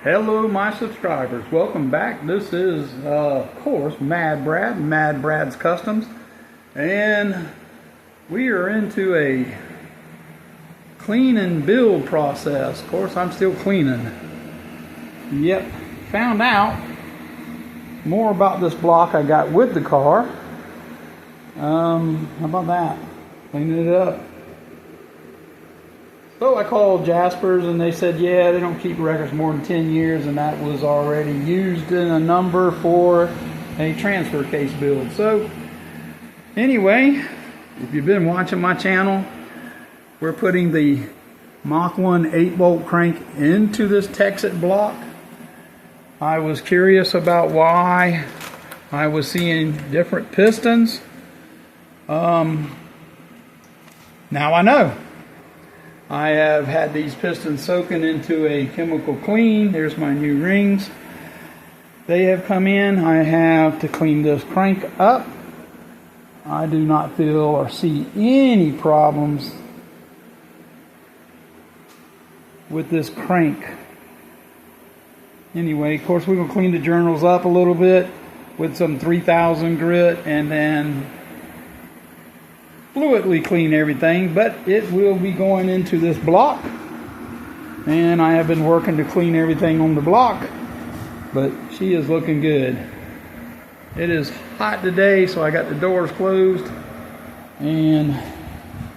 Hello my subscribers, welcome back. This is of course Mad Brad, Mad Brad's Customs, and we are into a clean and build process. Of course I'm still cleaning. Yep, found out more about this block I got with the car. How about that? Cleaning it up. So I called Jaspers and they said, yeah, they don't keep records more than 10 years, and that was already used in a number for a transfer case build. So anyway, if you've been watching my channel, we're putting the Mach 1 8-bolt crank into this Texet block. I was curious about why I was seeing different pistons. Now I know. I have had these pistons soaking into a chemical clean. There's my new rings. They have come in. I have to clean this crank up. I do not feel or see any problems with this crank. Anyway, of course, we're going to clean the journals up a little bit with some 3000 grit and then fluidly clean everything, but it will be going into this block, and I have been working to clean everything on the block, but she is looking good. It is hot today, so I got the doors closed. And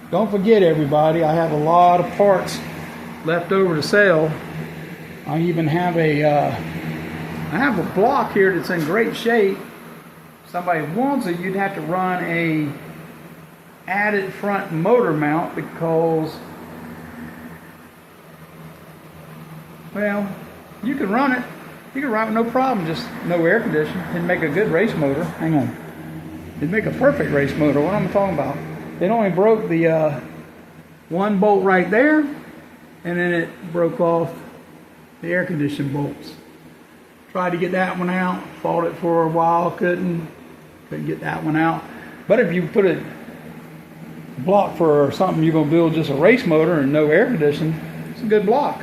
don't forget, everybody, I have a lot of parts left over to sell. I even have a block here that's in great shape. If somebody wants it, you'd have to run a added front motor mount, because, well, you can run it. You can run it no problem, just no air conditioning. It'd make a good race motor. Hang on. It'd make a perfect race motor. What am I talking about? It only broke the one bolt right there, and then it broke off the air conditioning bolts. Tried to get that one out. Fought it for a while. Couldn't get that one out. But if you put a block for something you're going to build, just a race motor and no air conditioning, it's a good block.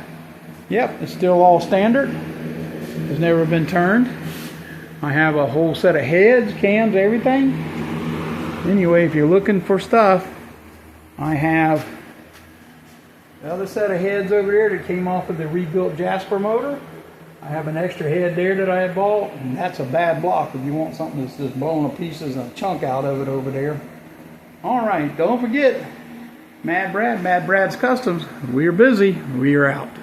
Yep, it's still all standard. It's never been turned. I have a whole set of heads, cams, everything. Anyway, if you're looking for stuff, I have the other set of heads over there that came off of the rebuilt Jasper motor. I have an extra head there that I had bought, and that's a bad block if you want something that's just blowing to pieces and a chunk out of it over there. Alright, don't forget, Mad Brad, Mad Brad's Customs. We are busy. We are out.